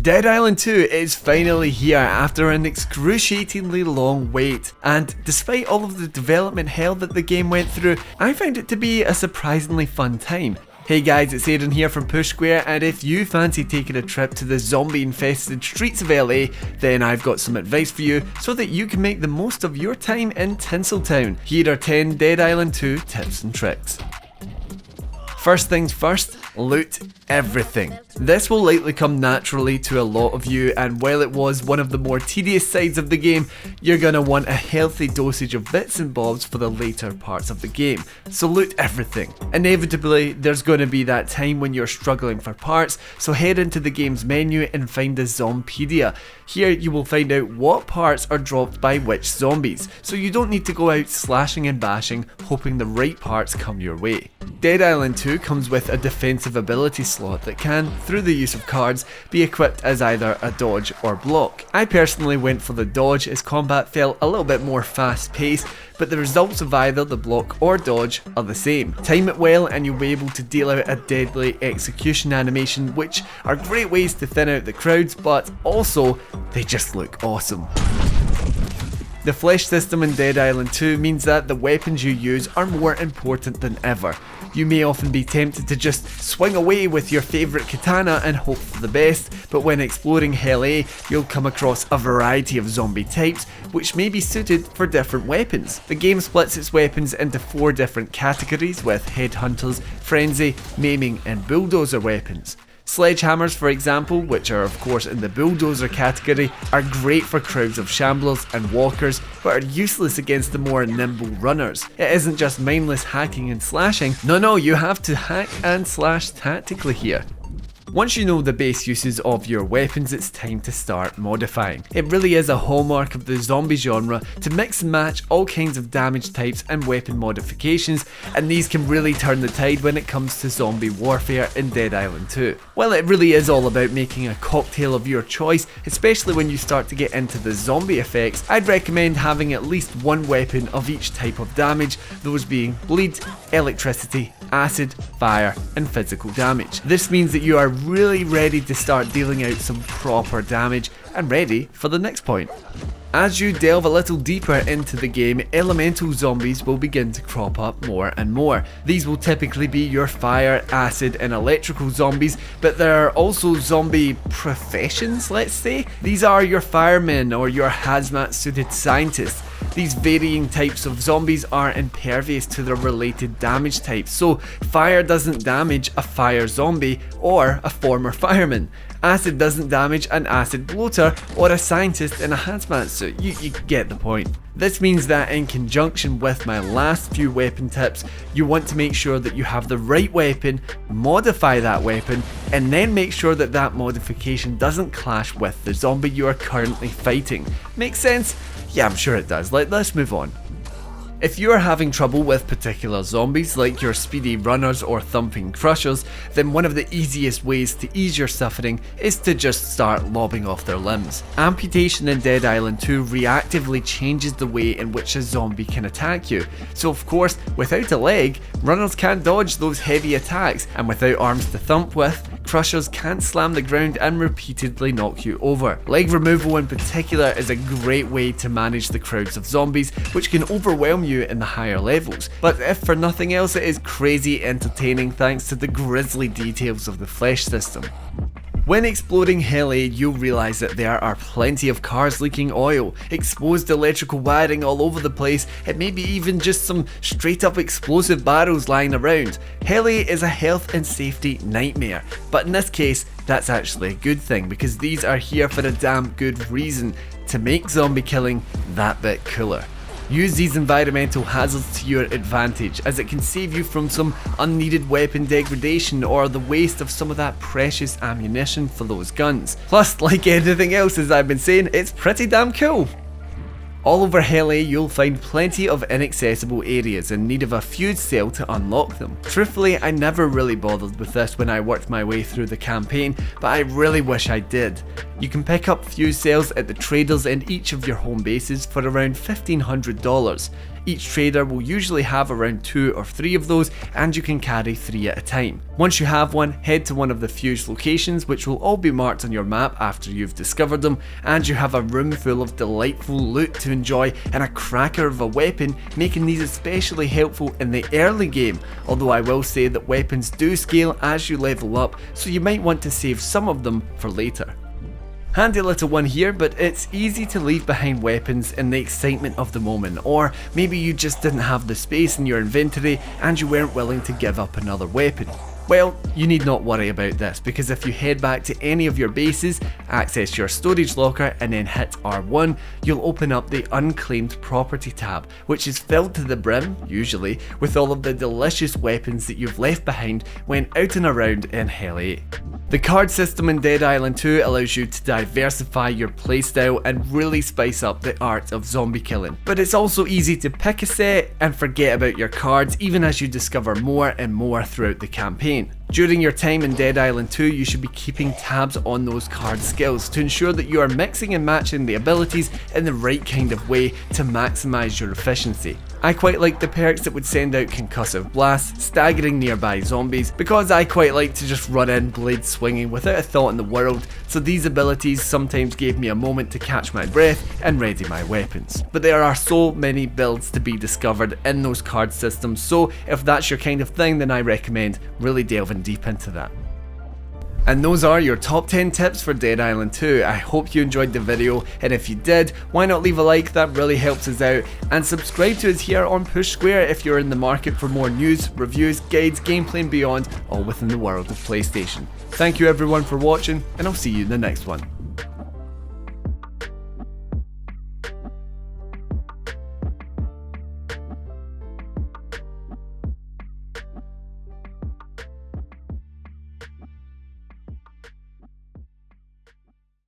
Dead Island 2 is finally here after an excruciatingly long wait, and despite all of the development hell that the game went through, I found it to be a surprisingly fun time. Hey guys, it's Aidan here from Push Square, and if you fancy taking a trip to the zombie-infested streets of LA, then I've got some advice for you so that you can make the most of your time in Tinseltown. Here are 10 Dead Island 2 tips and tricks. First things first, loot everything. This will likely come naturally to a lot of you, and while it was one of the more tedious sides of the game, you're gonna want a healthy dosage of bits and bobs for the later parts of the game. So loot everything. Inevitably, there's gonna be that time when you're struggling for parts, so head into the game's menu and find the Zompedia. Here you will find out what parts are dropped by which zombies, so you don't need to go out slashing and bashing, hoping the right parts come your way. Dead Island 2 comes with a defensive ability slot that can, through the use of cards, be equipped as either a dodge or block. I personally went for the dodge as combat felt a little bit more fast paced, but the results of either the block or dodge are the same. Time it well and you'll be able to deal out a deadly execution animation, which are great ways to thin out the crowds, but also they just look awesome. The flesh system in Dead Island 2 means that the weapons you use are more important than ever. You may often be tempted to just swing away with your favourite katana and hope for the best, but when exploring Hell A, you'll come across a variety of zombie types, which may be suited for different weapons. The game splits its weapons into 4 different categories, with headhunters, frenzy, maiming and bulldozer weapons. Sledgehammers, for example, which are of course in the bulldozer category, are great for crowds of shamblers and walkers, but are useless against the more nimble runners. It isn't just mindless hacking and slashing, no, you have to hack and slash tactically here. Once you know the base uses of your weapons, it's time to start modifying. It really is a hallmark of the zombie genre to mix and match all kinds of damage types and weapon modifications, and these can really turn the tide when it comes to zombie warfare in Dead Island 2. While it really is all about making a cocktail of your choice, especially when you start to get into the zombie effects, I'd recommend having at least one weapon of each type of damage, those being bleed, electricity, acid, fire and physical damage. This means that you are really ready to start dealing out some proper damage and ready for the next point. As you delve a little deeper into the game, elemental zombies will begin to crop up more and more. These will typically be your fire, acid and electrical zombies, but there are also zombie professions, let's say. These are your firemen or your hazmat suited scientists. These varying types of zombies are impervious to their related damage types, so fire doesn't damage a fire zombie or a former fireman. Acid doesn't damage an acid bloater or a scientist in a hazmat suit. You get the point. This means that in conjunction with my last few weapon tips, you want to make sure that you have the right weapon, modify that weapon, and then make sure that that modification doesn't clash with the zombie you are currently fighting. Make sense? Yeah, I'm sure it does. Let's move on. If you are having trouble with particular zombies like your speedy runners or thumping crushers, then one of the easiest ways to ease your suffering is to just start lobbing off their limbs. Amputation in Dead Island 2 reactively changes the way in which a zombie can attack you. So of course, without a leg, runners can't dodge those heavy attacks, and without arms to thump with, crushers can't slam the ground and repeatedly knock you over. Leg removal in particular is a great way to manage the crowds of zombies, which can overwhelm you in the higher levels. But if for nothing else, it is crazy entertaining thanks to the grisly details of the flesh system. When exploring Hell A, you'll realise that there are plenty of cars leaking oil, exposed electrical wiring all over the place, and maybe even just some straight up explosive barrels lying around. Hell A is a health and safety nightmare, but in this case, that's actually a good thing because these are here for a damn good reason, to make zombie killing that bit cooler. Use these environmental hazards to your advantage, as it can save you from some unneeded weapon degradation or the waste of some of that precious ammunition for those guns. Plus, like anything else as I've been saying, it's pretty damn cool. All over Hell A, you'll find plenty of inaccessible areas in need of a fuse cell to unlock them. Truthfully, I never really bothered with this when I worked my way through the campaign, but I really wish I did. You can pick up fuse cells at the traders in each of your home bases for around $1,500. Each trader will usually have around 2 or 3 of those, and you can carry 3 at a time. Once you have one, head to one of the fuse locations, which will all be marked on your map after you've discovered them, and you have a room full of delightful loot to enjoy and a cracker of a weapon, making these especially helpful in the early game, although I will say that weapons do scale as you level up, so you might want to save some of them for later. Handy little one here, but it's easy to leave behind weapons in the excitement of the moment, or maybe you just didn't have the space in your inventory and you weren't willing to give up another weapon. Well, you need not worry about this, because if you head back to any of your bases, access your storage locker and then hit R1, you'll open up the Unclaimed Property tab, which is filled to the brim, usually, with all of the delicious weapons that you've left behind when out and around in Hell 8. The card system in Dead Island 2 allows you to diversify your playstyle and really spice up the art of zombie killing, but it's also easy to pick a set and forget about your cards even as you discover more and more throughout the campaign. During your time in Dead Island 2, you should be keeping tabs on those card skills to ensure that you are mixing and matching the abilities in the right kind of way to maximise your efficiency. I quite like the perks that would send out concussive blasts, staggering nearby zombies, because I quite like to just run in blade swinging without a thought in the world, so these abilities sometimes gave me a moment to catch my breath and ready my weapons. But there are so many builds to be discovered in those card systems, so if that's your kind of thing, then I recommend really delving deep into that. And those are your top 10 tips for Dead Island 2. I hope you enjoyed the video, and if you did, why not leave a like? That really helps us out, and subscribe to us here on Push Square if you're in the market for more news, reviews, guides, gameplay and beyond, all within the world of PlayStation. Thank you everyone for watching, and I'll see you in the next one.